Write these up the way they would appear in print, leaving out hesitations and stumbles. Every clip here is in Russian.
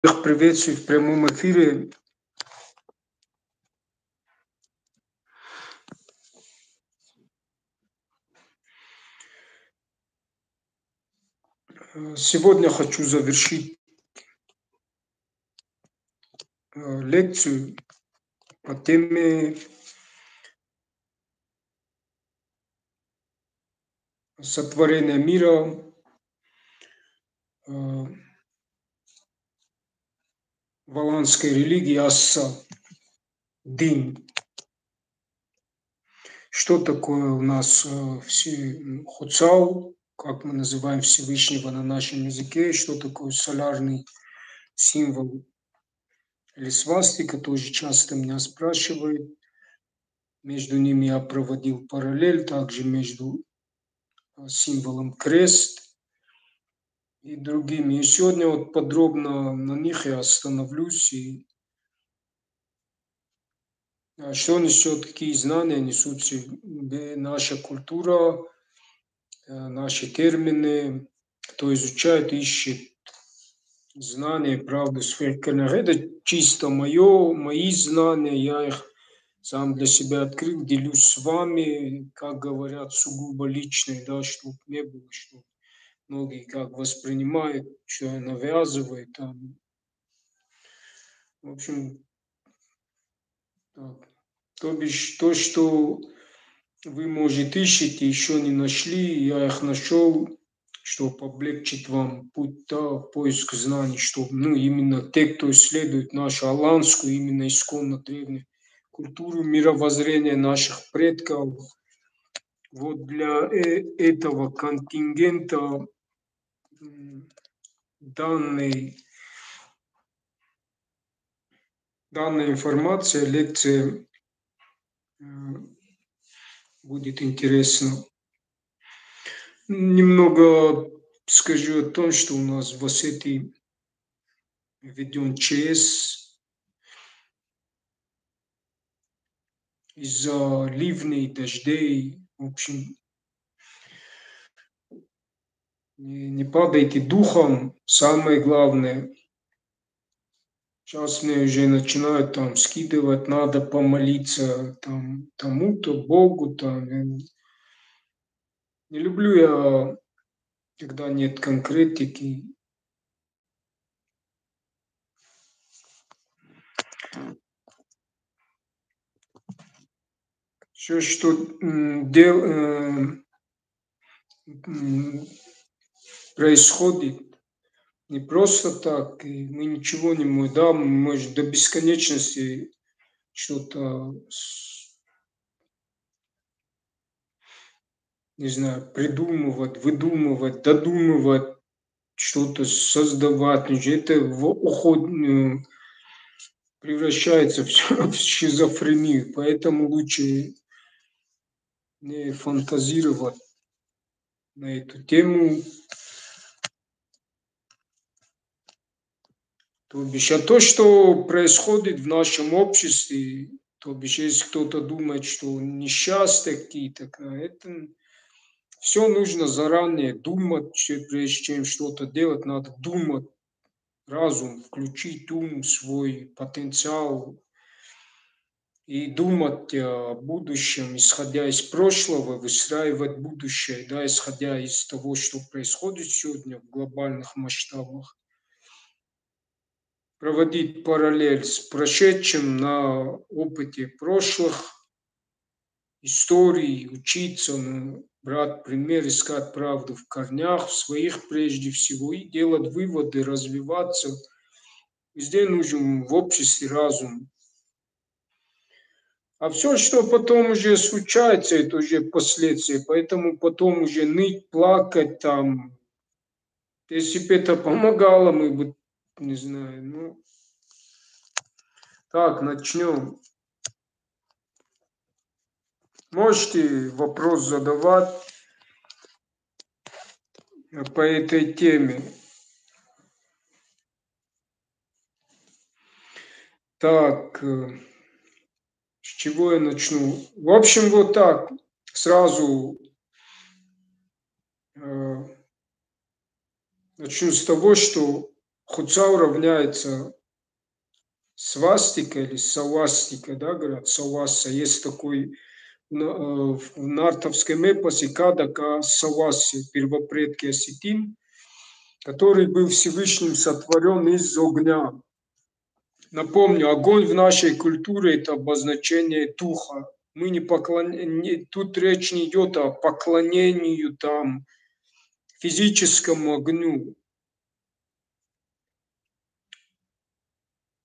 Всех приветствую в прямом эфире. Сегодня хочу завершить лекцию по теме сотворения мира валаамской религии Асса, Дин. Что такое у нас Хуцау, как мы называем Всевышнего на нашем языке, что такое солярный символ или свастика, тоже часто меня спрашивают. Между ними я проводил параллель, также между символом крест и другими. И сегодня вот подробно на них я остановлюсь. И что несет, какие знания несут себе наша культура, наши термины, кто изучает, ищет знания, правду своих корнях. Это чисто мои знания, я их сам для себя открыл, делюсь с вами, как говорят, сугубо личные, да, чтобы не было, что многие как воспринимают, что я навязываю там. В общем, так. То бишь то, что вы, может, ищете, еще не нашли, я их нашел, чтобы облегчить вам путь, да, поиск знаний, чтобы, ну, именно те, кто исследует нашу аланскую, именно исконно древнюю культуру, мировоззрение наших предков, вот для этого контингента данной информация, лекция будет интересна. Немного скажу о том, что у нас в Осетии введен ЧС из-за ливней, дождей. В общем, не падайте духом, самое главное. Сейчас мне уже начинают там скидывать, надо помолиться там тому-то, Богу там. Не люблю я, когда нет конкретики. Все, что происходит, не просто так, и мы ничего не можем, да, мы можем до бесконечности что-то, не знаю, придумывать, выдумывать, додумывать, что-то создавать, это превращается в шизофрению, поэтому лучше не фантазировать на эту тему. То бишь, а то, что происходит в нашем обществе, то бишь, если кто-то думает, что несчастья какие-то, это все нужно заранее думать, прежде чем что-то делать, надо думать, разум, включить ум, свой потенциал и думать о будущем, исходя из прошлого, выстраивать будущее, да, исходя из того, что происходит сегодня в глобальных масштабах. Проводить параллель с прошедшим на опыте прошлых историй, учиться, брать пример, искать правду в корнях, в своих прежде всего, и делать выводы, развиваться. Везде нужен в обществе разум. А все, что потом уже случается, это уже последствия. Поэтому потом уже ныть, плакать там. Если бы это помогало, мы бы, не знаю, ну. Так, начнем. Можете вопрос задавать по этой теме. Так, с чего я начну? В общем, вот так, сразу начну с того, что хуцау равняется свастика или савастика, да, говорят, саваса. Есть такой в нартовском эпосе Кадака Саваси, первопредки осетин, который был Всевышним сотворен из огня. Напомню, огонь в нашей культуре – это обозначение духа. Мы тут речь не идет о поклонению там физическому огню.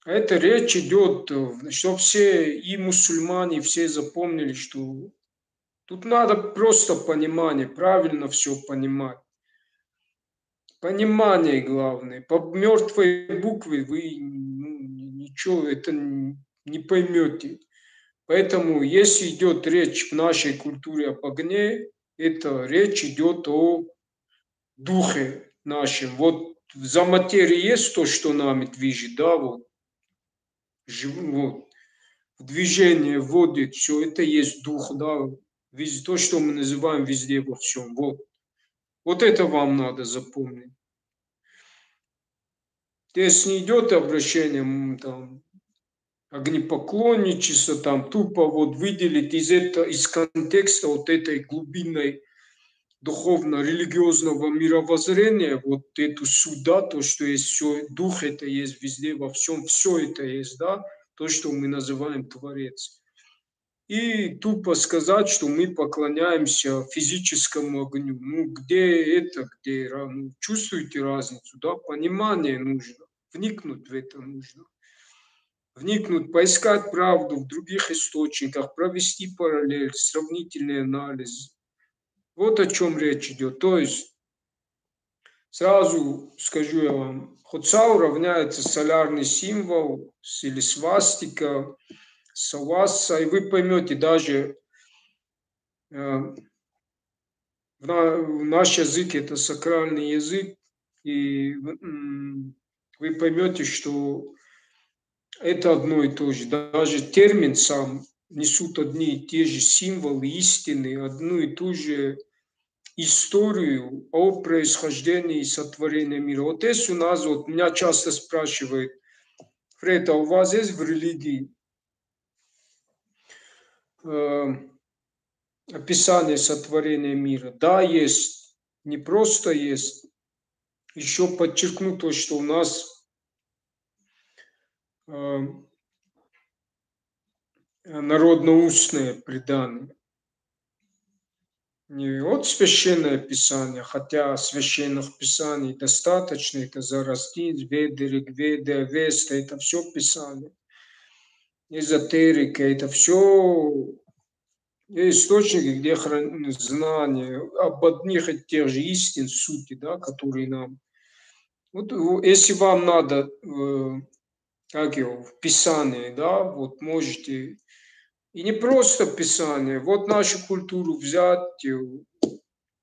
Это речь идет, чтобы все и мусульмане, все запомнили, что тут надо просто понимание, правильно все понимать. Понимание главное. По мертвой букве вы ничего это не поймете. Поэтому, если идет речь в нашей культуре об огне, это речь идет о духе нашем. Вот за материей есть то, что нами движет, да, вот в движение вводит, все это есть дух, да, то, что мы называем везде во всем. Вот это вам надо запомнить. Здесь не идет обращение там, огнепоклонничество, там тупо вот выделить из контекста вот этой глубинной духовно-религиозного мировоззрения, вот эту суть, да, то, что есть все, дух это есть везде, во всем, все это есть, да, то, что мы называем Творец. И тупо сказать, что мы поклоняемся физическому огню. Ну, где это, где, ну, чувствуете разницу, да, понимание нужно, вникнуть в это нужно. Вникнуть, поискать правду в других источниках, провести параллель, сравнительный анализ. Вот о чем речь идет. То есть, сразу скажу я вам, хуцау равняется солярный символ или свастика, саваса, и вы поймете даже наш язык это сакральный язык, и вы поймете, что это одно и то же. Даже термин сам несут одни и те же символы, истины, одну и ту же историю о происхождении и сотворении мира. Вот здесь у нас, вот меня часто спрашивают, Фред, а у вас есть в религии описание сотворения мира? Да, есть. Не просто есть. Еще подчеркну то, что у нас народно-устное предание. Не от священное писание, хотя священных писаний достаточно, это Зарастин, Веды, Ригведа, Авеста, это все писание. Эзотерика, это все источники, где знания об одних и тех же истин, сути, да, которые нам... Вот если вам надо, как его, в Писании, да, вот можете... И не просто Писание, вот нашу культуру взять,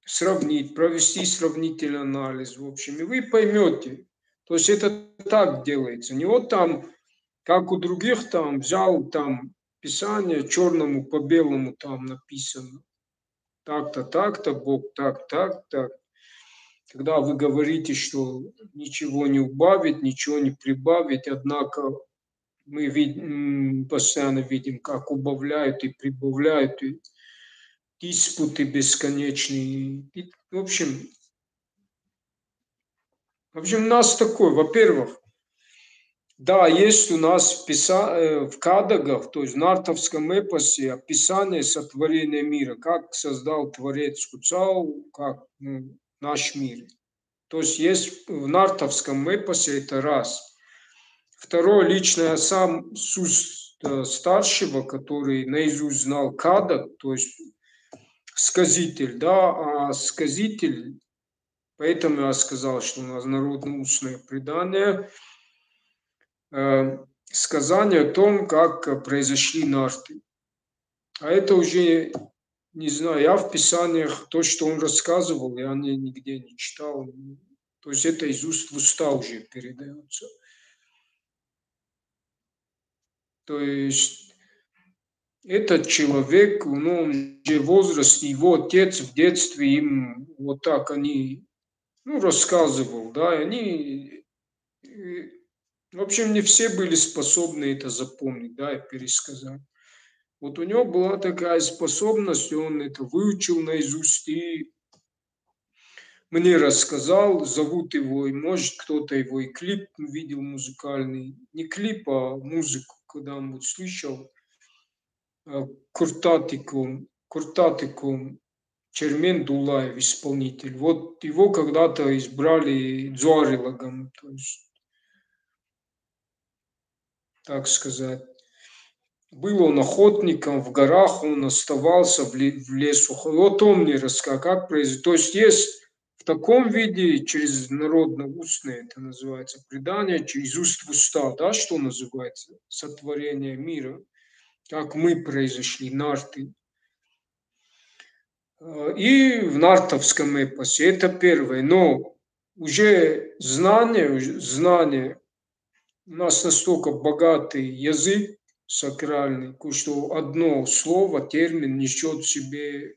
сравнить, провести сравнительный анализ, в общем, и вы поймете. То есть это так делается. Не вот там, как у других там, взял там Писание, черному по белому там написано. Так-то, Бог, так. Когда вы говорите, что ничего не убавить, ничего не прибавить, однако мы постоянно видим, как убавляют и прибавляют, и диспуты бесконечные. И, в общем, у нас такой, во-первых, да, есть у нас в Кадагах, то есть в нартовском эпосе, описание сотворения мира, как создал Творец Хуцау, как наш мир. То есть в нартовском эпосе это раз. Второе, лично я сам с уст старшего, который наизусть знал Кадак, то есть сказитель, да, а сказитель, поэтому я сказал, что у нас народно-устное предание, сказание о том, как произошли нарты. А это уже, не знаю, я в Писаниях, то, что он рассказывал, я нигде не читал. То есть это из уст в уста уже передается. То есть этот человек, ну, он же возраст, его отец в детстве им вот так они, ну, рассказывал, да, и они В общем, не все были способны это запомнить, да, и пересказать. Вот у него была такая способность, и он это выучил наизусть и мне рассказал, зовут его, и может кто-то его и клип видел музыкальный, не клип, а музыку когда-нибудь слышал, Куртатикум Чермен Дулаев, исполнитель. Вот его когда-то избрали дзуарилогом, то есть, так сказать. Был он охотником в горах, он оставался в лесу. Вот он мне рассказал, как произойдет. То есть в таком виде, через народно-устное, это называется, предание, через уст в уста, да, что называется, сотворение мира, как мы произошли, нарты. И в нартовском эпосе, это первое. Но уже знание, у нас настолько богатый язык сакральный, что одно слово, термин несет в себе,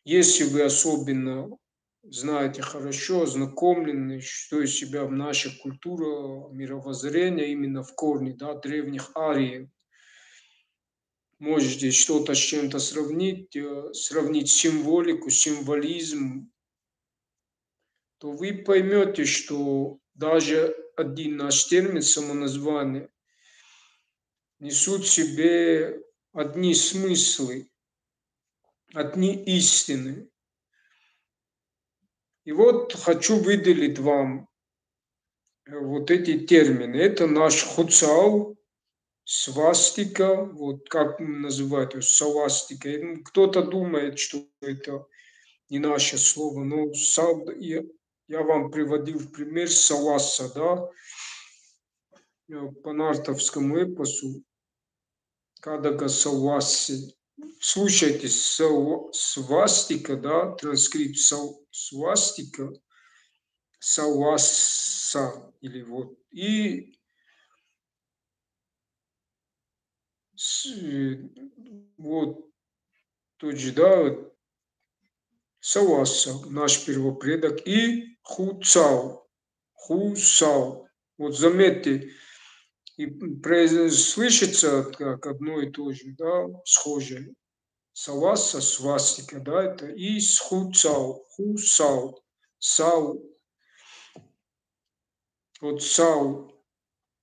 если вы особенно знаете хорошо, ознакомлены, что из себя наша культура, мировоззрение именно в корне, да, древних ариев. Можете что-то с чем-то сравнить, сравнить символику, символизм, то вы поймете, что даже один наш термин, самоназвание, несут в себе одни смыслы, одни истины. И вот хочу выделить вам вот эти термины. Это наш хуцау, свастика, вот как называют ее, свастика. Кто-то думает, что это не наше слово, но я вам приводил в пример саваса, да, по нартовскому эпосу, Кадага Саваси. Слушайте, свастика, да, транскрипт свастика, саваса, или вот, и вот тот же, да, вот, саваса, наш первопредок, и хуцау, хусау. Вот заметьте, и слышится как одно и то же, да, схожее. Саваса, свастика, да, это и хусау, хусау, сау, вот сау,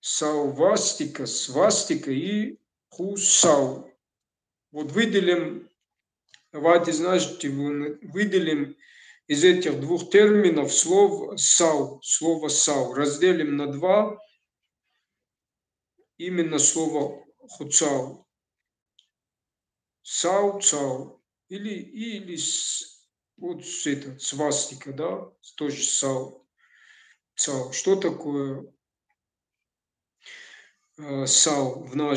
саувастика, свастика и хусау. Вот выделим, давайте, знаете, выделим из этих двух терминов слово сау, разделим на два, именно слово хуцау. Сау-цау. Или вот это, свастика, да, тоже сау. Что такое сау на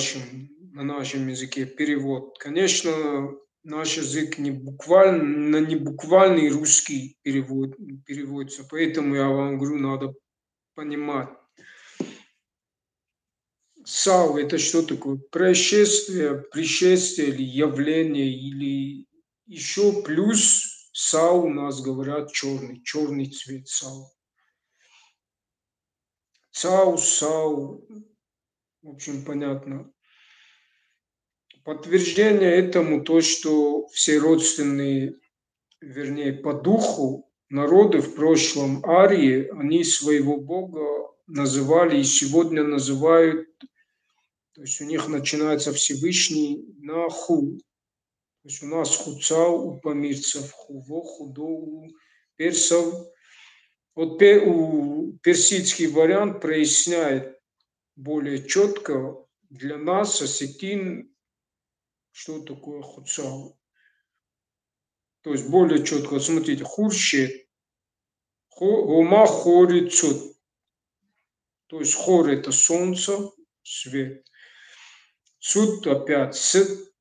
нашем языке? Перевод. Конечно, наш язык не буквальный русский переводится, поэтому я вам говорю, надо понимать. Сау – это что такое? Пришествие или явление, или еще плюс сау у нас говорят черный цвет сау. Сау, в общем, понятно. Подтверждение этому то, что все родственные, вернее, по духу народы в прошлом арии, они своего бога называли и сегодня называют. То есть у них начинается Всевышний на ху. То есть у нас хуцау, у памирцев хуво, худо, у персов. Вот персидский вариант проясняет более четко для нас, осетин, что такое хуцау. То есть более четко. Вот смотрите, хурщет, гома хорицут. То есть хор – это солнце, свет. Цут опять с,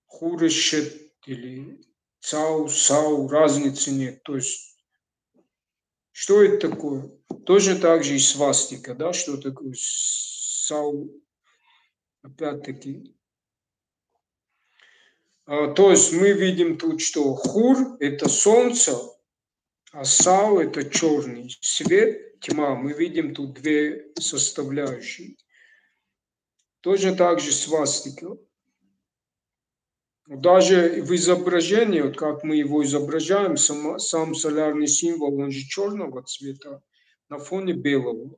хурещет или цау, сау, разницы нет. То есть, что это такое? Точно так же и свастика, да, что такое сау, опять-таки. То есть мы видим тут, что хур – это солнце, а сау – это черный свет. тьма. Мы видим тут две составляющие. Точно так же свастика. Даже в изображении, вот как мы его изображаем, сам солярный символ, он же черного цвета на фоне белого.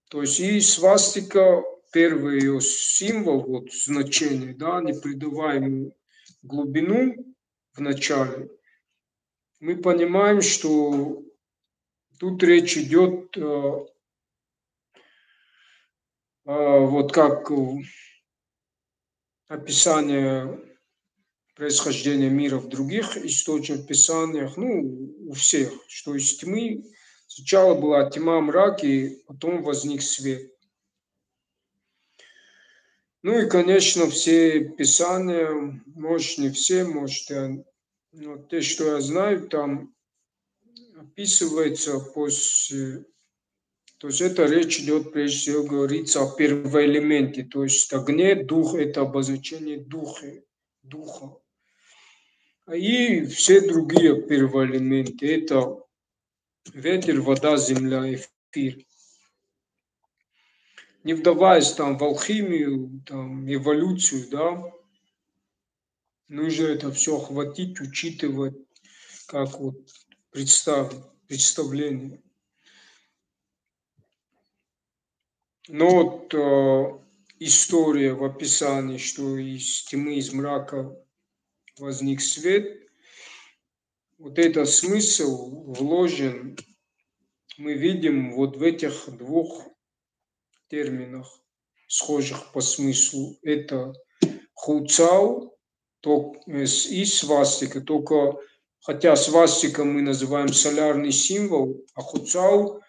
То есть и свастика, первый ее символ, вот значение, да, не придавая ему глубину в начале, мы понимаем, что тут речь идет, вот как описание происхождения мира в других источниках, писаниях, ну, у всех, что из тьмы сначала была тьма, мрак, и потом возник свет. Ну и, конечно, все писания, может, не все, может, но те, что я знаю, там описывается после... То есть это речь идет, прежде всего, говорится о первоэлементе, то есть огне, дух – это обозначение духа. И все другие первоэлементы – это ветер, вода, земля, эфир. Не вдаваясь там в алхимию, там, эволюцию, да, нужно это все охватить, учитывать, как вот представление. Но вот история в описании, что из тьмы, из мрака возник свет, вот этот смысл вложен, мы видим вот в этих двух терминах, схожих по смыслу. Это хуцау и свастика, только хотя свастика мы называем солярный символ, а хуцау,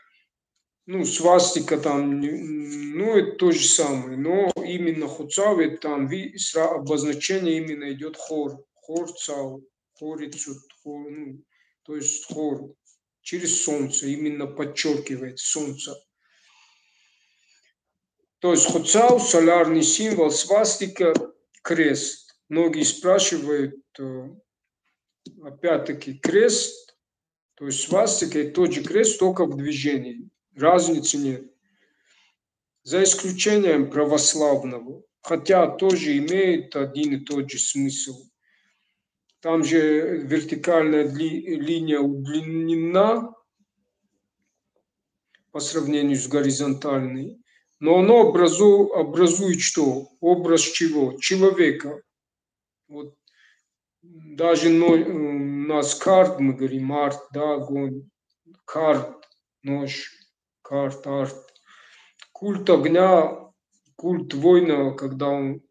ну, свастика там, ну, это то же самое, но именно хуцау, это там обозначение именно идет хор цау, хорицут, ну, то есть хор, через солнце, именно подчеркивает солнце. То есть хуцау, солярный символ, свастика, крест. Многие спрашивают, опять-таки, крест, то есть свастика – это тот же крест, только в движении. Разницы нет. За исключением православного, хотя тоже имеет один и тот же смысл. Там же вертикальная линия удлинена по сравнению с горизонтальной, но оно образует что? Образ чего? Человека. Вот даже у нас карт, мы говорим арт, да, огонь, карт, нож, карт, арт. Культ огня, культ воина, когда он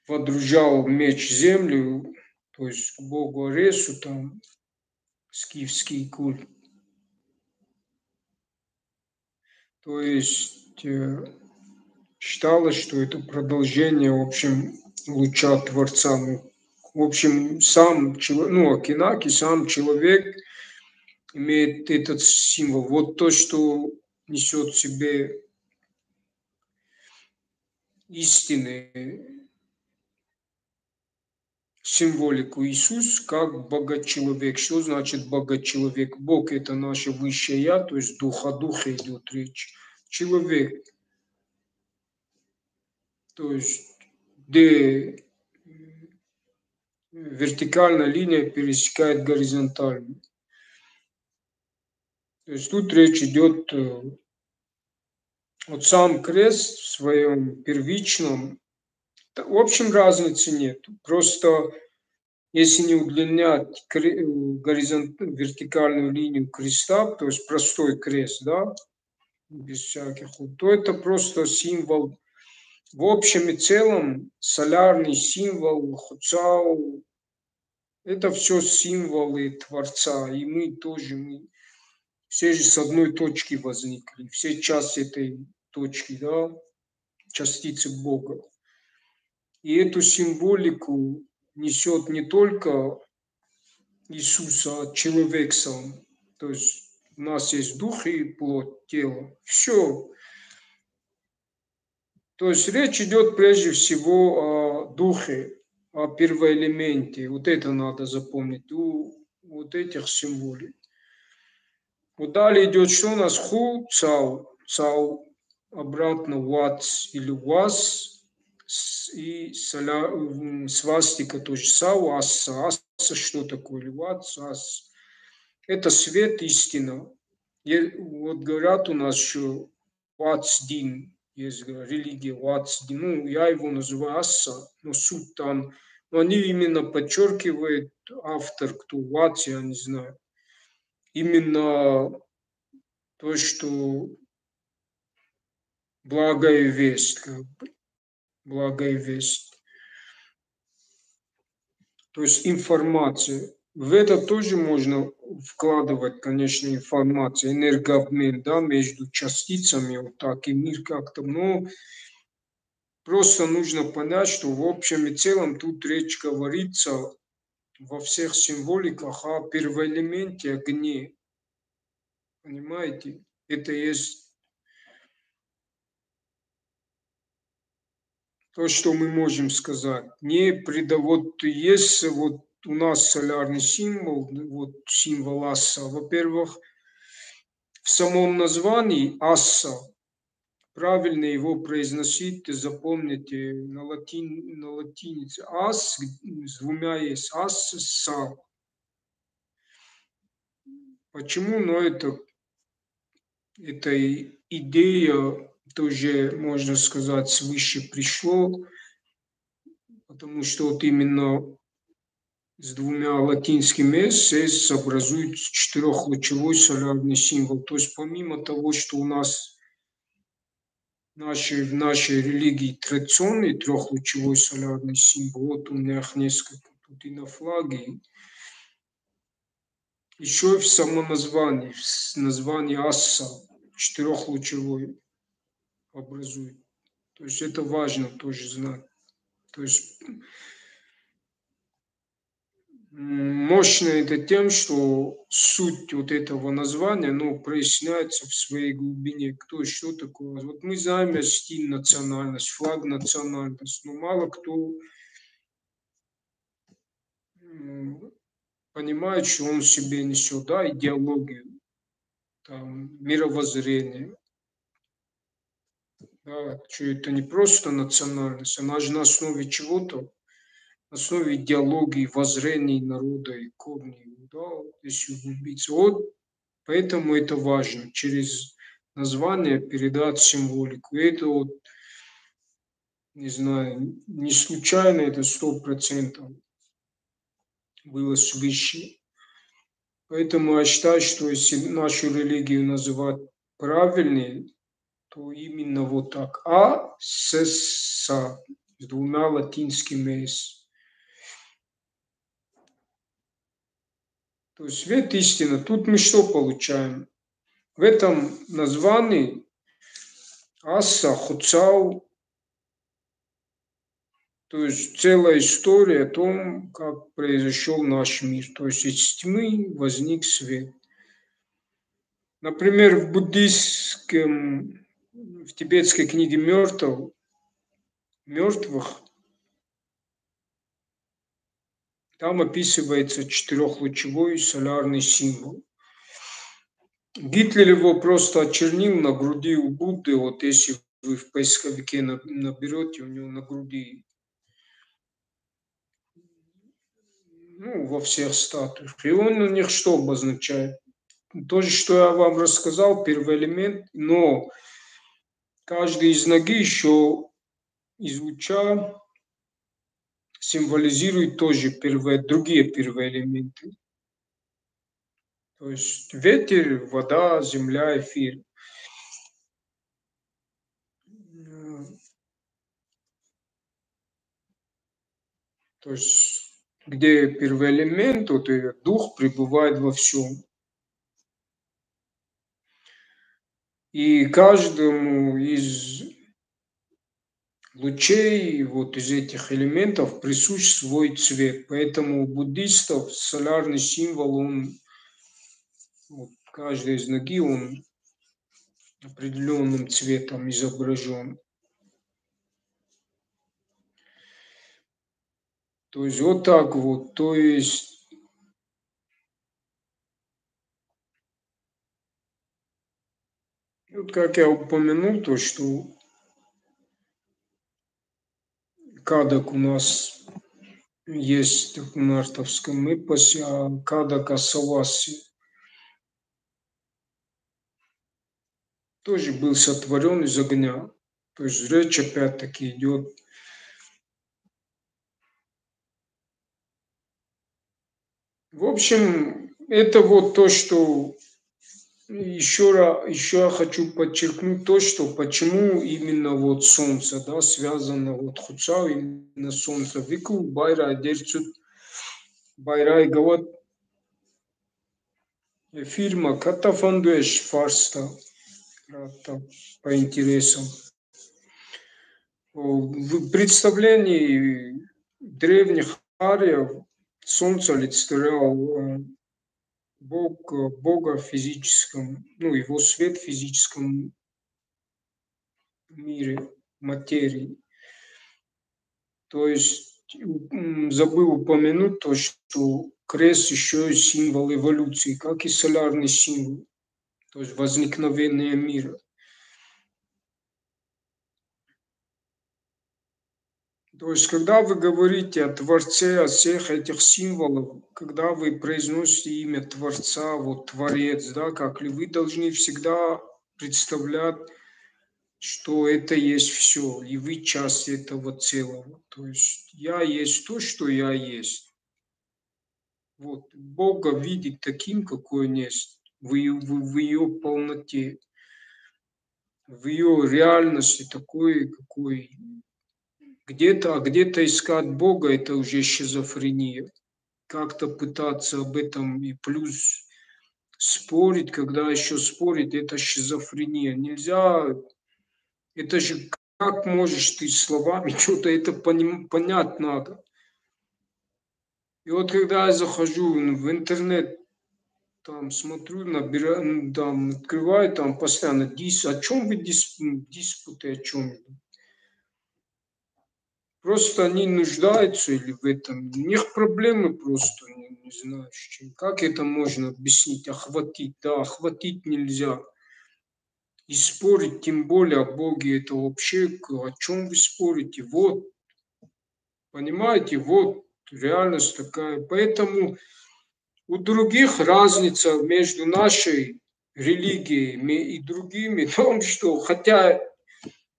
водружал меч в землю, то есть к богу Аресу, там, скифский культ. То есть считалось, что это продолжение, в общем, луча Творца. В общем, сам, ну, Акинаки, сам человек имеет этот символ. Вот то, что несет в себе истины, символику Иисус как Бога-человек. Что значит Бога-человек? Бог – это наше высшее Я, то есть дух о духе идет речь. Человек, то есть где вертикальная линия пересекает горизонтальную. То есть тут речь идет, вот сам крест в своем первичном, в общем, разницы нет. Просто если не удлинять вертикальную линию креста, то есть простой крест, да, без всяких, то это просто символ. В общем и целом солярный символ, хуцау, это все символы Творца. И мы тоже, все же с одной точки возникли, все части этой точки, да, частицы Бога. И эту символику несет не только Иисус, а человек сам. То есть у нас есть дух и плоть, тело. Все. То есть речь идет прежде всего о духе, о первоэлементе. Вот это надо запомнить у вот этих символик. Вот далее идет, что у нас ху, цау, цау, обратно вац или вас, и свастика тоже сау, асса, асса что такое, или вац, ас. Это свет, истина. Вот говорят у нас еще вацдин, есть религия вацдин, ну, я его называю асса, но суть там, но они именно подчеркивают, автор, кто вац, я не знаю, именно то, что благая весть, как бы, благая весть. То есть информация. В это тоже можно вкладывать, конечно, информацию, энергообмен, да, между частицами, вот так, и мир как-то, но просто нужно понять, что в общем и целом тут речь говорится во всех символиках о первоэлементе огне, понимаете? Это есть то, что мы можем сказать. Не вот есть вот у нас солярный символ, вот символ Асса. Во-первых, в самом названии Асса, правильно его произносить, запомните на латинице. Ас с двумя есть. Ас, са. Почему? Но это идея тоже, можно сказать, свыше пришло, потому что вот именно с двумя латинскими «с» образует четырехлучевой солярный символ. То есть помимо того, что у нас в нашей религии традиционный трехлучевой солярный символ, вот у меня их несколько тут и на флаге, еще и в самом названии, в названии Асса четырехлучевой образует. То есть это важно тоже знать. То есть мощно это тем, что суть вот этого названия, ну, проясняется в своей глубине, кто и что такое. Вот мы знаем стиль национальность, флаг национальность, но мало кто понимает, что он в себе несет, да, идеологию, там, мировоззрение, да, что это не просто национальность, она же на основе чего-то, на основе идеологии, воззрений народа и корней, да, если углубиться. Вот поэтому это важно, через название передать символику. И это вот, не знаю, не случайно, это 100% было свыше. Поэтому я считаю, что если нашу религию называть правильней, то именно вот так. А с с двумя латинскими «с». То есть свет истина. Тут мы что получаем? В этом названии Асса, Хуцау, то есть целая история о том, как произошел наш мир. То есть из тьмы возник свет. Например, в тибетской книге мертвых, там описывается четырехлучевой солярный символ. Гитлер его просто очернил на груди у Будды. Вот если вы в поисковике наберете, у него на груди, ну, во всех статуях. И он у них что обозначает? То же, что я вам рассказал, первый элемент, но каждый из ноги еще из луча символизирует тоже другие первые элементы. То есть ветер, вода, земля, эфир. То есть где первый элемент, вот и дух пребывает во всем. И каждому из лучей, вот из этих элементов присущ свой цвет. Поэтому у буддистов солярный символ, он, вот, каждый из ноги, он определенным цветом изображен. То есть вот так вот. То есть Вот как я упомянул, то, что кадок у нас есть в мартовском эпосе, а кадок Асаваси тоже был сотворен из огня. То есть речь опять-таки идет. В общем, это вот то, что еще я хочу подчеркнуть то, что почему именно вот солнце, да, связано вот Хуцау, именно солнце. Вику байра дерцут байрай гават фирма Катафандуэш фарста по интересам. В представлении древних ариев солнце олицетворял Бога в физическом, ну, его свет в физическом мире, материи. То есть забыл упомянуть то, что крест еще и символ эволюции, как и солярный символ, то есть возникновения мира. То есть, когда вы говорите о Творце, о всех этих символах, когда вы произносите имя Творца, вот Творец, да, как ли вы должны всегда представлять, что это есть все, и вы часть этого целого. То есть я есть то, что я есть. Вот. Бога видеть таким, какой он есть, в ее полноте, в ее реальности такой, какой где-то, а где-то искать Бога, это уже шизофрения. Как-то пытаться об этом и плюс спорить, когда еще спорить, это шизофрения. Нельзя, это же как можешь ты словами что-то это понять надо. И вот когда я захожу в интернет, там смотрю, набираю, там открываю, там постоянно о чем вы диспуты, о чем? Просто они нуждаются или в этом. У них проблемы просто, не знаю, с чем. Как это можно объяснить? Охватить? Да, охватить нельзя. И спорить, тем более о Боге, это вообще о чем вы спорите? Вот, понимаете, вот реальность такая. Поэтому у других разница между нашей религией и другими в том, что хотя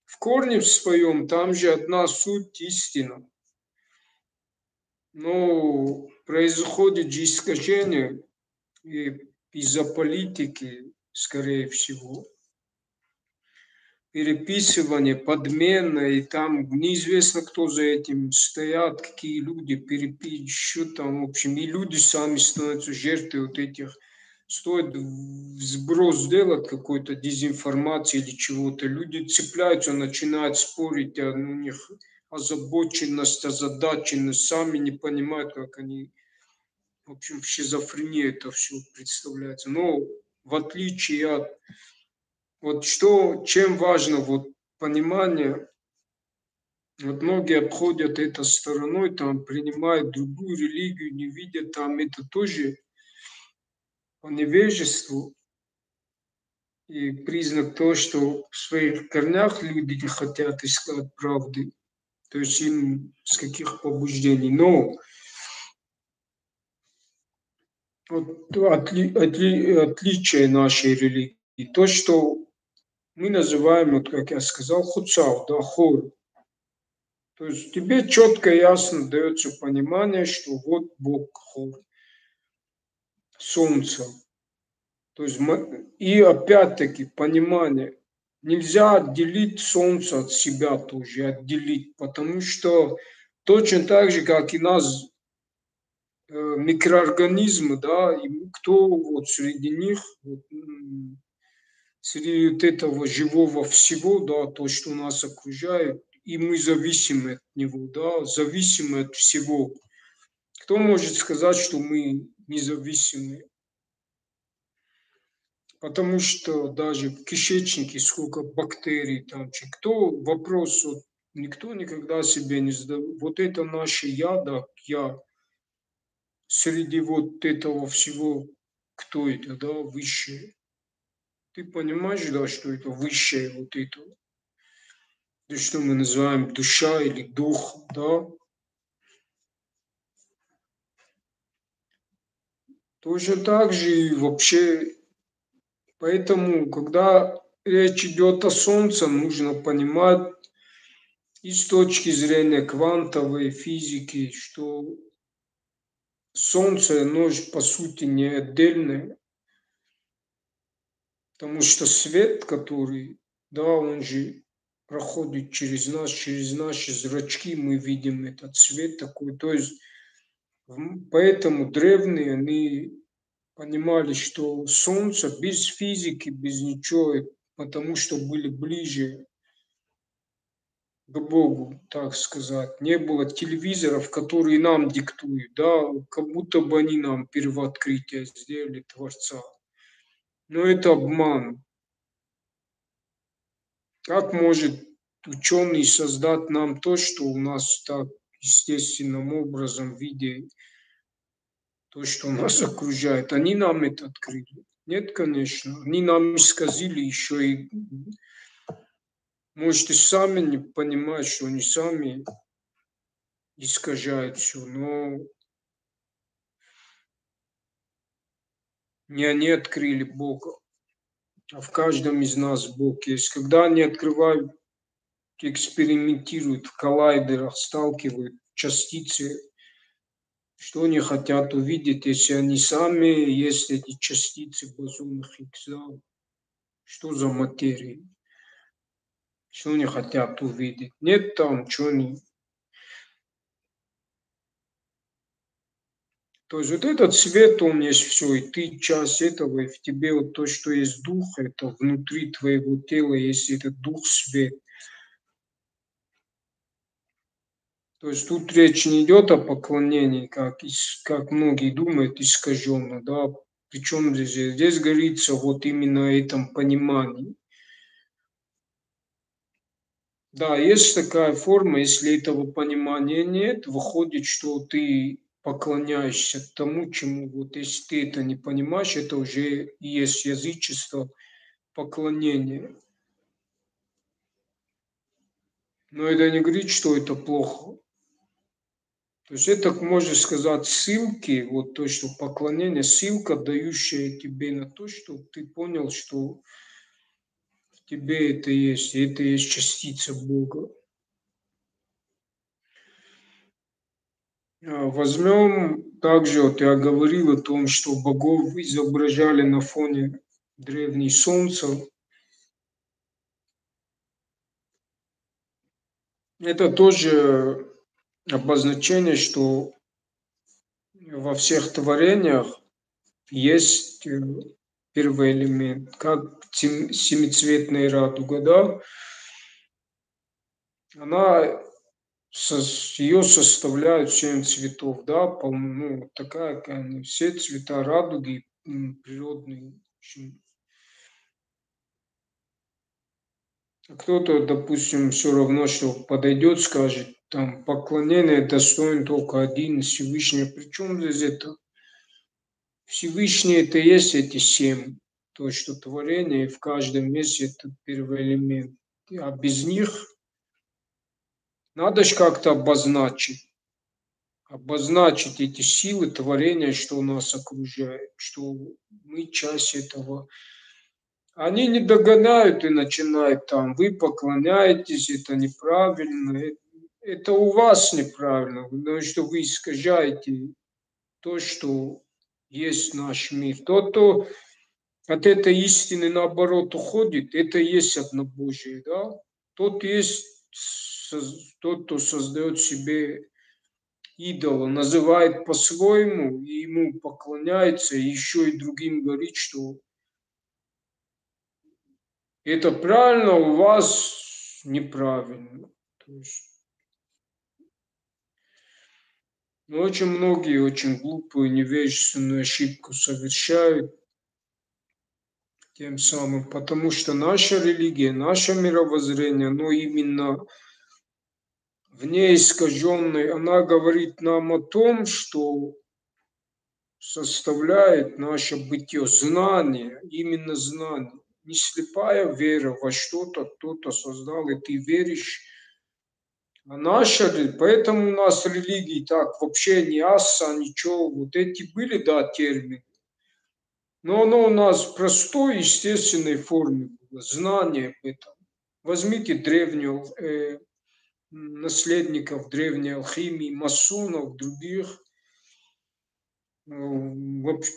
в корне в своем там же одна суть истина. Но происходит же искажение из-за политики, скорее всего, переписывание, подмена, и там неизвестно, кто за этим стоят, какие люди переписывают, там, в общем, и люди сами становятся жертвой вот этих. Стоит сброс сделать какой-то дезинформации или чего-то, люди цепляются, начинают спорить, у них озабоченность, озадаченность, сами не понимают, как они, в общем, в шизофрении это все представляется. Но в отличие от, вот что, чем важно вот понимание, вот многие обходят это стороной, там принимают другую религию, не видят там это тоже по невежеству и признак того, что в своих корнях люди не хотят искать правды, то есть им с каких побуждений. Но вот отличие нашей религии, то, что мы называем, вот как я сказал, хуцау, да, хор. То есть тебе четко и ясно дается понимание, что вот Бог хор, солнце. То есть и опять-таки понимание, нельзя отделить солнце от себя тоже, отделить, потому что точно так же, как и нас микроорганизмы, да, и кто вот среди них, вот, среди вот этого живого всего, да, то, что нас окружает, и мы зависимы от него, да, зависимы от всего. Кто может сказать, что мы независимы? Потому что даже в кишечнике сколько бактерий там, кто вопрос, вот, никто никогда себе не задал. Вот это наше я, да, я, среди вот этого всего, кто это, да, высшее. Ты понимаешь, да, что это высшее вот это, то, что мы называем душа или дух, да? Точно так же и вообще, поэтому, когда речь идет о Солнце, нужно понимать и с точки зрения квантовой физики, что Солнце, оно же по сути не отдельное, потому что свет, который, да, он же проходит через нас, через наши зрачки, мы видим этот свет такой. То есть поэтому древние, они понимали, что Солнце без физики, без ничего, потому что были ближе к Богу, так сказать. Не было телевизоров, которые нам диктуют, да, как будто бы они нам первооткрытие сделали Творца. Но это обман. Как может ученый создать нам то, что у нас так естественным образом в виде то, что нас окружает? Они нам это открыли. Нет, конечно. Они нам исказили еще и, может, и сами не понимают, что они сами искажают все, но не они открыли Бога, а в каждом из нас Бог есть. Когда они открывают, экспериментируют в коллайдерах, сталкивают частицы, что они хотят увидеть, если они сами есть эти частицы в бозонах Хиггса, да? Что за материя? Что они хотят увидеть? Нет там, что они. То есть вот этот свет, он есть все, и ты часть этого, и в тебе вот то, что есть дух, это внутри твоего тела есть этот дух свет. То есть тут речь не идет о поклонении, как многие думают, искаженно, да. Причем здесь говорится вот именно о этом понимании. Да, есть такая форма, если этого понимания нет, выходит, что ты поклоняешься тому, чему вот если ты это не понимаешь, это уже и есть язычество, поклонение. Но это не говорит, что это плохо. То есть это, можно сказать, ссылки, вот то, что поклонение, ссылка, дающая тебе на то, что ты понял, что в тебе это есть, и это есть частица Бога. Возьмем также, вот я говорил о том, что богов изображали на фоне древней солнца. Это тоже обозначение, что во всех творениях есть первый элемент, как семицветная радуга, да, она ее составляют 7 цветов, да, ну, такая, все цвета радуги природные. Кто-то, допустим, все равно, что подойдет, скажет, там, поклонение достоин только один Всевышний. Причем здесь это? Всевышний это и есть эти 7, то, что творение, и в каждом месте это первый элемент. А без них надо же как-то обозначить эти силы творения, что нас окружает, что мы часть этого. Они не догоняют и начинают там, вы поклоняетесь, это неправильно, это у вас неправильно, потому что вы искажаете то, что есть наш мир. Тот, кто от этой истины наоборот уходит, это и есть однобожие, да? Тот есть тот, кто создает себе идола, называет по-своему, и ему поклоняется, и еще и другим говорит, что это правильно, у вас неправильно. То есть, ну, очень многие очень глупую, невежественную ошибку совершают тем самым, потому что наша религия, наше мировоззрение, оно именно в ней искаженной, она говорит нам о том, что составляет наше бытие, знание, именно знание. не слепая вера во что-то, кто-то создал, и ты веришь. А поэтому у нас религии так вообще не аса, ничего. Вот эти были, да, термины. Но оно у нас в простой, естественной форме было, знание об этом. Возьмите наследников древней алхимии, масонов, других.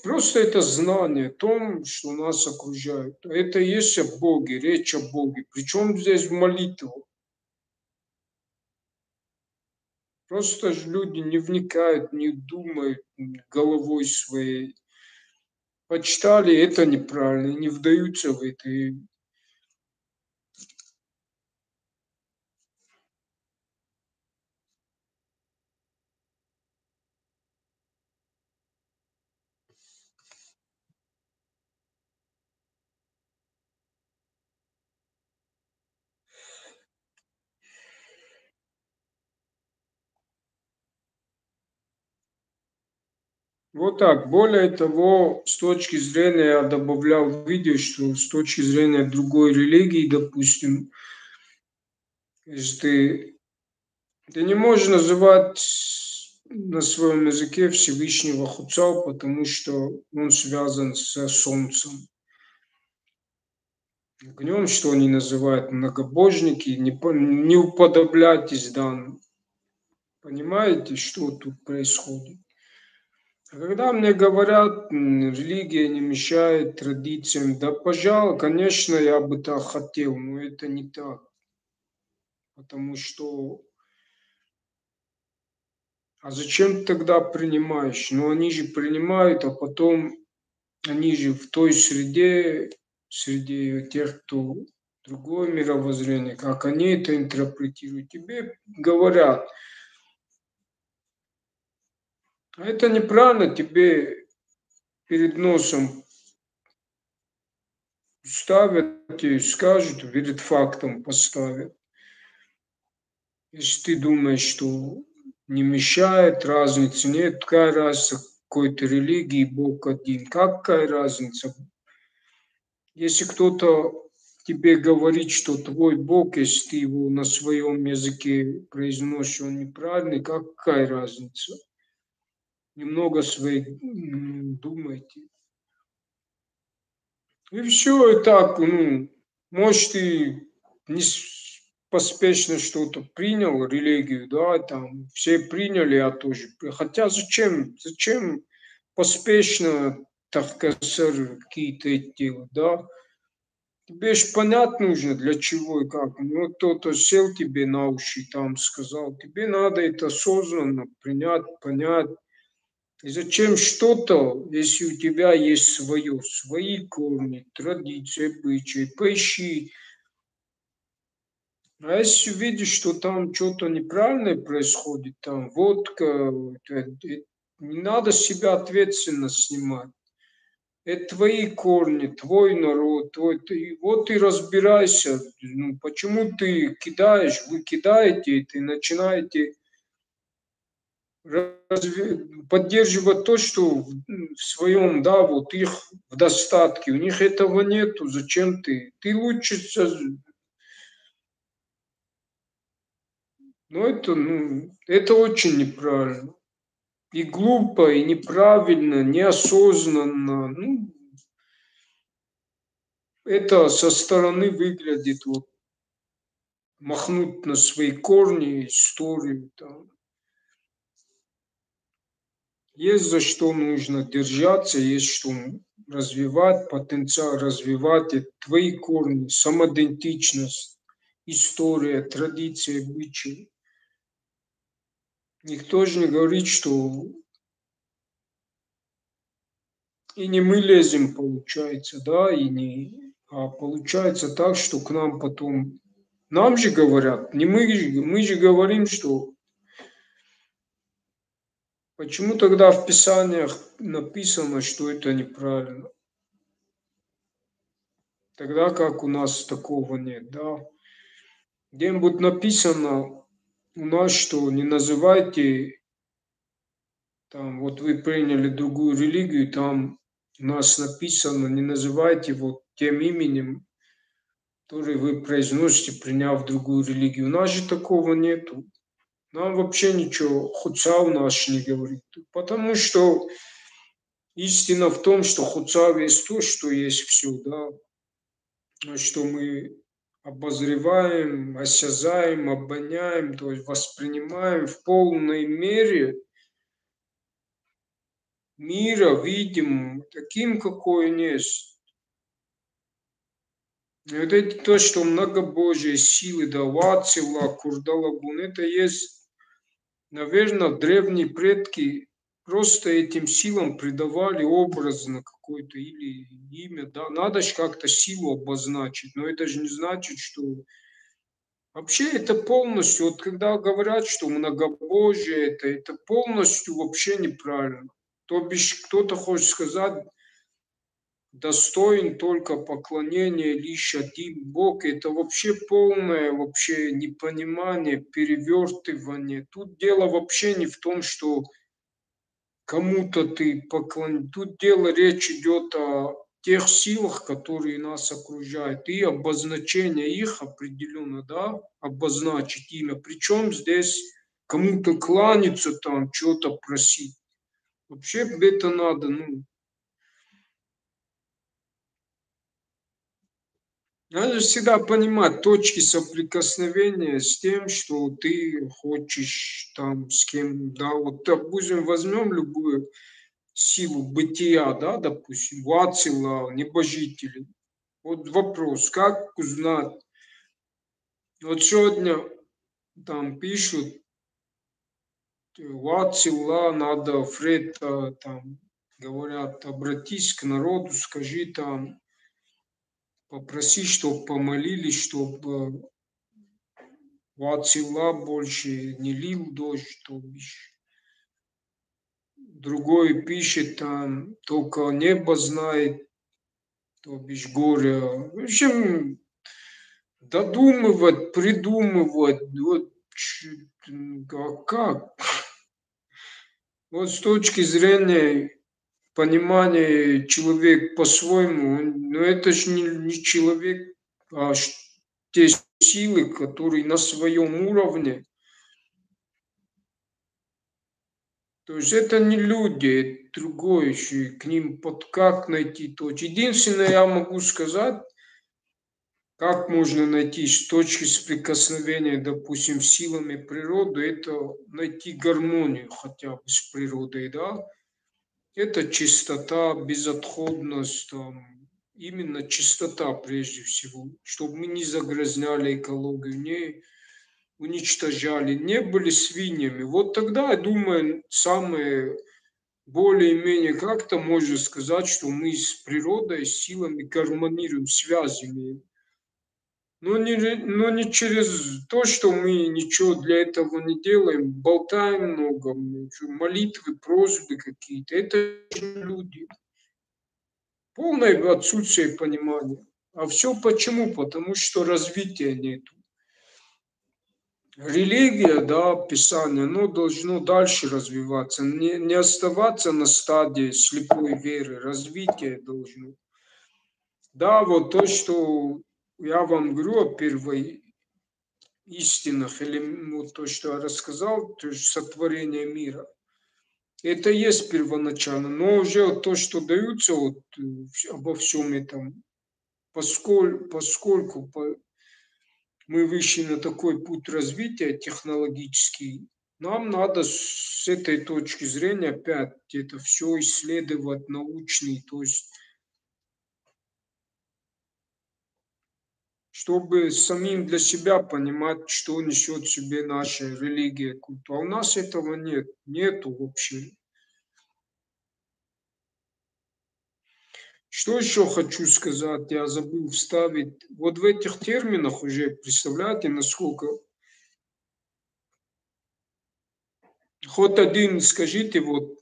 Просто это знание о том, что нас окружает. Это и есть о Боге, речь о Боге. Причем здесь молитва. Просто ж люди не вникают, не думают головой своей. Почитали, это неправильно, не вдаются в это. Вот так. Более того, с точки зрения, я добавлял в видео, что с точки зрения другой религии, допустим, если ты не можешь называть на своем языке Всевышнего Хуцал, потому что он связан со Солнцем. Огнем, что они называют многобожники, не уподобляйтесь данным. Понимаете, что тут происходит? А когда мне говорят, религия не мешает традициям, да, пожалуй, конечно, я бы так хотел, но это не так. Потому что, а зачем ты тогда принимаешь? Ну, они же принимают, а потом они же в той среде, среди тех, кто другое мировоззрение, как они это интерпретируют, тебе говорят, а это неправильно, тебе перед носом ставят и скажут, перед фактом поставят. Если ты думаешь, что не мешает, разницы нет, какая разница какой-то религии, Бог один, какая разница? Если кто-то тебе говорит, что твой Бог, если ты его на своем языке произносишь, он неправильный, какая разница? Немного своих думайте. И все, и так, может, ты не поспешно что-то принял, религию, да, там, все приняли, я тоже. Хотя зачем поспешно, так сказать, какие-то делать, да? Тебе ж понять нужно, для чего и как. Ну, вот кто-то сел тебе на уши, там сказал, тебе надо это осознанно принять, понять. И зачем что-то, если у тебя есть свое, свои корни, традиции, обычаи, поищи. А если видишь, что там что-то неправильное происходит, там водка, не надо с себя ответственность снимать. Это твои корни, твой народ, вот и разбирайся, почему ты кидаешь, вы кидаете это и начинаете поддерживать то, что в своем, да, вот их в достатке. У них этого нету. Зачем ты? Ты лучше... это очень неправильно. И глупо, и неправильно, неосознанно. Это со стороны выглядит вот махнуть на свои корни, историю. Там. Есть за что нужно держаться, есть что развивать, потенциал развивать. Это твои корни, самоидентичность, история, традиции, обычаи. Никто же не говорит, что и не мы лезем, получается, да, а получается так, что к нам потом, нам же говорят, не мы же говорим, что почему тогда в Писаниях написано, что это неправильно? Тогда как у нас такого нет, да? Где-нибудь написано у нас, что не называйте, там, вот вы приняли другую религию, там у нас написано, не называйте его тем именем, который вы произносите, приняв другую религию. У нас же такого нету. Нам вообще ничего хуцав наш не говорит. Потому что истина в том, что хуцав есть то, что есть все, да. Что мы обозреваем, осязаем, обоняем, то есть воспринимаем в полной мере мира, видим таким, какой он есть. И вот это то, что многобожие силы, да, Вацила, Курдалабун, это есть, наверное, древние предки просто этим силам придавали образно какое-то или имя, да, надо же как-то силу обозначить, но это же не значит, что вообще это полностью, вот когда говорят, что многобожие, это полностью вообще неправильно. То бишь кто-то хочет сказать, достоин только поклонения лишь один Бог. Это вообще полное вообще непонимание, перевертывание. Тут дело вообще не в том, что кому-то ты поклонен. Тут дело, речь идет о тех силах, которые нас окружают, и обозначение их определенно, да, обозначить имя. Причем здесь кому-то кланяться, там, что-то просить. Вообще это надо, ну, надо всегда понимать точки соприкосновения с тем, что ты хочешь там с кем, да, вот, допустим, возьмем любую силу бытия, да, допустим, Вацила, небожители. Вот вопрос, как узнать? Вот сегодня там пишут, Вацила, надо, Фред, там, говорят, обратись к народу, скажи там, попроси, чтобы помолились, чтобы Вацила больше не лил дождь, то бишь. Другой пишет там, только небо знает, то бишь горе. В общем, додумывать, придумывать, вот а как? Вот с точки зрения понимания человек по-своему, но это же не человек, а те силы, которые на своем уровне. То есть это не люди, это другое еще, к ним под как найти точку. Единственное, я могу сказать, как можно найти с точки соприкосновения, допустим, с силами природы, это найти гармонию хотя бы с природой, да? Это чистота, безотходность, там, именно чистота прежде всего, чтобы мы не загрязняли экологию, не уничтожали, не были свиньями. Вот тогда, я думаю, самое более-менее как-то можно сказать, что мы с природой, с силами гармонируем, связь имеем. Но не через то, что мы ничего для этого не делаем, болтаем много, молитвы, просьбы какие-то. Это же люди. Полное отсутствие понимания. А все почему? Потому что развития нет. Религия, да, Писание, оно должно дальше развиваться, не оставаться на стадии слепой веры, развитие должно. Да, вот то, что я вам говорю о первой истинах, или вот то, что я рассказал, то есть сотворение мира, это есть первоначально, но уже вот то, что даются вот обо всем этом, поскольку мы вышли на такой путь развития технологический, нам надо с этой точки зрения опять это все исследовать научный, то есть чтобы самим для себя понимать, что несет в себе наша религия, культура. А у нас этого нет, нету вообще. Что еще хочу сказать, я забыл вставить. Вот в этих терминах уже, представляете, насколько... Хоть один скажите, вот,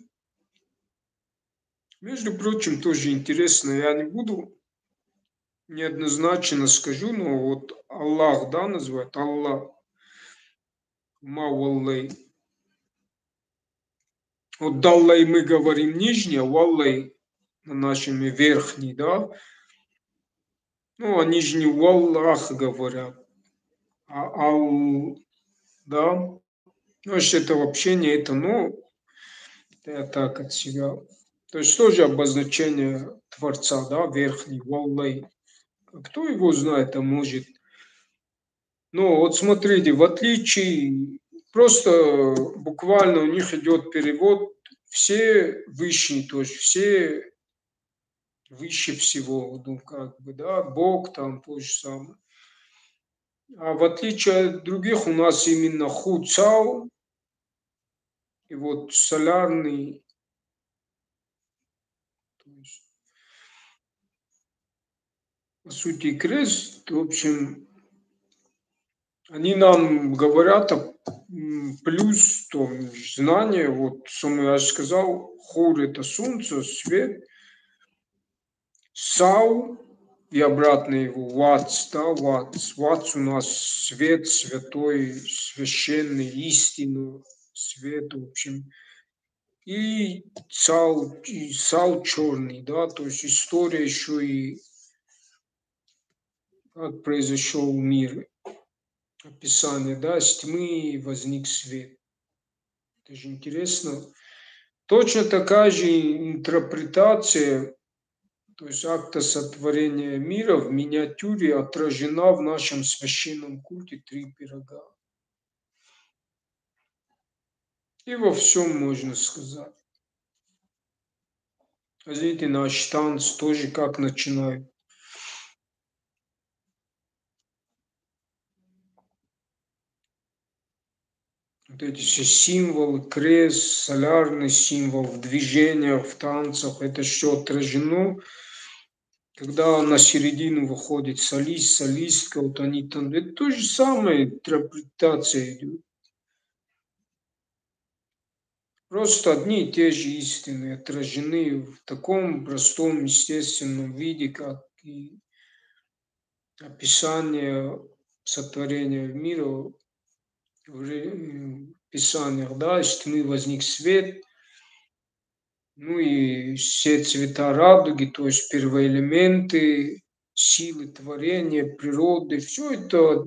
между прочим, тоже интересно, я не буду неоднозначно скажу, но вот Аллах, да, называют Аллах, Мауаллай. Вот Даллай мы говорим нижнее, Валлай на нашими верхний, да, ну, они же не «Валлах» говорят, а «Ал», да, ну, если это вообще не это, ну, я так от себя. То есть тоже обозначение Творца, да, верхний, «Валлай». А кто его знает, а может. Ну, вот смотрите, в отличие, просто буквально у них идет перевод все высшие, то есть все выше всего, ну, как бы, да, Бог там то же самое. А в отличие от других у нас именно Ху Цао и вот солярный, то есть, по сути, крест, в общем, они нам говорят о плюс том знание, вот, самое я же сказал, Хур– это солнце, свет, Сау и обратно его Вац, да, Вац. Вац у нас свет, святой, священный, истину, свет, в общем. И Сал черный, да, то есть история еще и как произошел мир, описание, да, с тьмы возник свет. Это же интересно. Точно такая же интерпретация, то есть акта сотворения мира в миниатюре отражена в нашем священном культе «Три пирога». И во всем можно сказать. А видите, наш танц тоже как начинает. Вот эти все символы, крест, солярный символ в движениях, в танцах, это все отражено. Когда на середину выходит солист, солистка, вот они там, это то же самое, интерпретация идет. Просто одни и те же истины отражены в таком простом, естественном виде, как и описание сотворения мира в Писаниях, да, из тьмы возник свет, ну и все цвета радуги, то есть первоэлементы, силы творения, природы, все это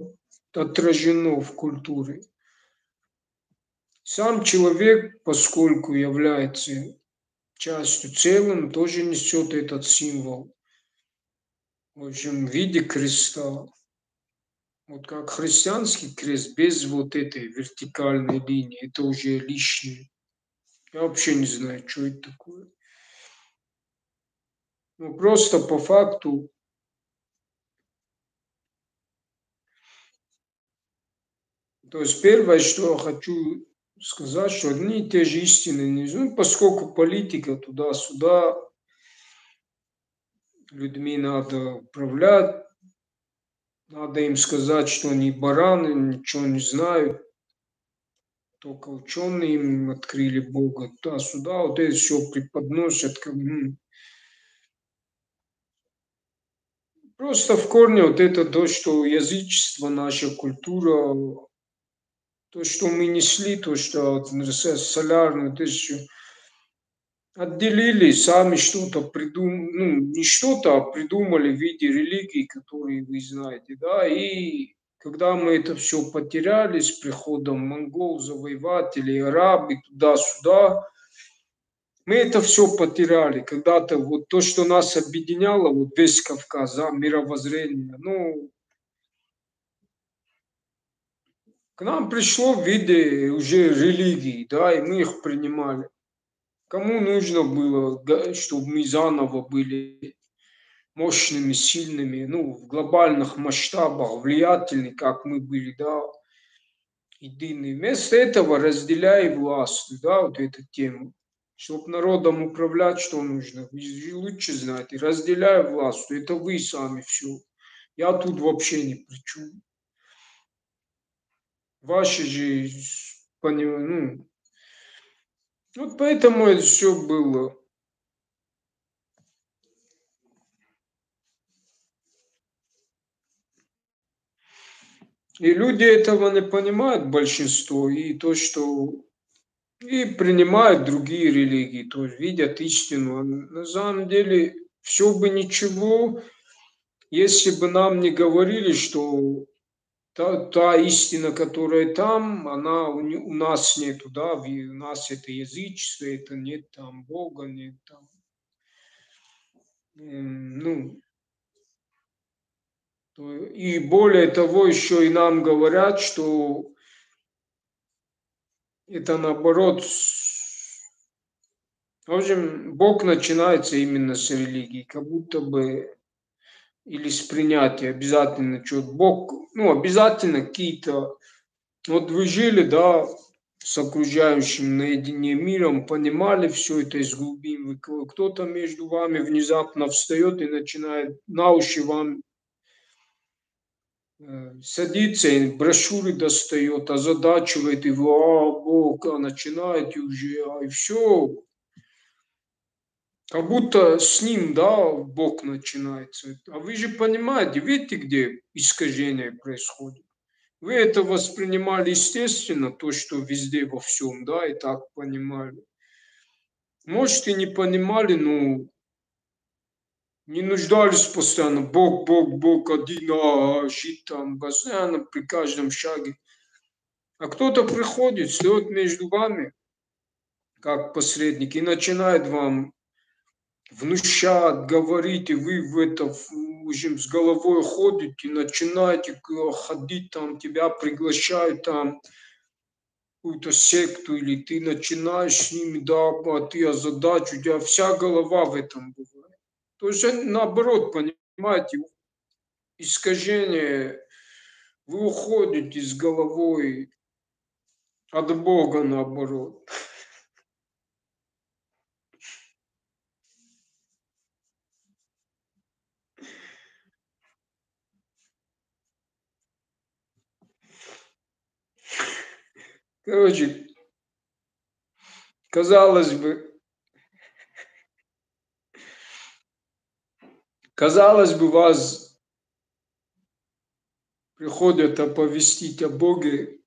отражено в культуре. Сам человек, поскольку является частью целым, тоже несет этот символ, в общем, в виде креста. Вот как христианский крест без вот этой вертикальной линии, это уже лишнее. Я вообще не знаю, что это такое. Ну, просто по факту, то есть первое, что я хочу сказать, что одни и те же истины не ну, поскольку политика туда-сюда, людьми надо управлять, надо им сказать, что они бараны, ничего не знают, только ученые им открыли Бога туда-сюда, вот это все преподносят, как, просто в корне вот это то, что язычество, наша культура, то, что мы несли, то, что вот солярно, вот это всё отделили, сами что-то придумали, ну, не что-то, а придумали в виде религии, которые вы знаете, да, и когда мы это все потеряли с приходом монгол, завоевателей, арабы, туда-сюда, мы это все потеряли. Когда-то вот то, что нас объединяло, вот весь Кавказ, да, мировоззрение, ну, к нам пришло в виде уже религии, да, и мы их принимали. Кому нужно было, чтобы мы заново были мощными, сильными, ну, в глобальных масштабах, влиятельны, как мы были, да, единые. Вместо этого разделяй власть, да, вот эту тему. Чтобы народом управлять, что нужно? Вы же лучше знаете. Разделяй власть, это вы сами все. Я тут вообще ни при чем. Ваши же, ну, вот поэтому это все было. И люди этого не понимают, большинство, и то, что и принимают другие религии, то есть видят истину. А на самом деле все бы ничего, если бы нам не говорили, что та истина, которая там, она у нас нету, да, у нас это язычество, это нет там Бога, нет там, ну, и более того, еще и нам говорят, что это наоборот, в общем, Бог начинается именно с религии, как будто бы, или с принятия обязательно, что Бог, ну, обязательно какие-то, вот вы жили, да, с окружающим наедине миром, понимали все это из глубин, кто-то между вами внезапно встает и начинает на уши вам садится, и брошюры достает, озадачивает его, Бог, начинаете уже, и все, как будто с ним, да, Бог начинается. А вы же понимаете, видите, где искажение происходит? Вы это воспринимали естественно, то, что везде во всем, да, и так понимали. Может, и не понимали, но не нуждались постоянно. Бог, Бог, Бог один, жить там постоянно при каждом шаге. А кто-то приходит, встает между вами, как посредник, и начинает вам внушать, говорить, и вы в это уже с головой ходите, начинаете ходить там, тебя приглашают там какую-то секту, или ты начинаешь с ними, да, а ты озадачу, у тебя вся голова в этом бывает. То есть наоборот, понимаете, искажение, вы уходите с головой от Бога наоборот. Короче, казалось бы, вас приходят оповестить о Боге,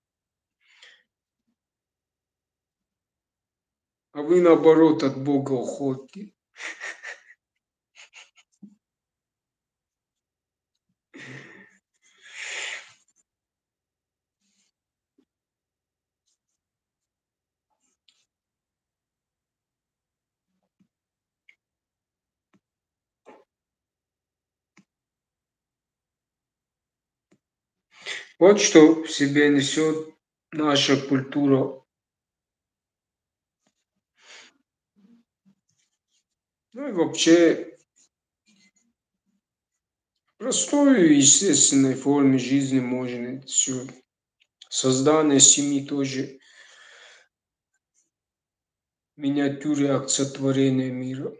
а вы наоборот от Бога уходите. Вот что в себе несет наша культура. Ну и вообще в простой и естественной форме жизни можно все. Создание семьи тоже в миниатюре акт сотворения мира.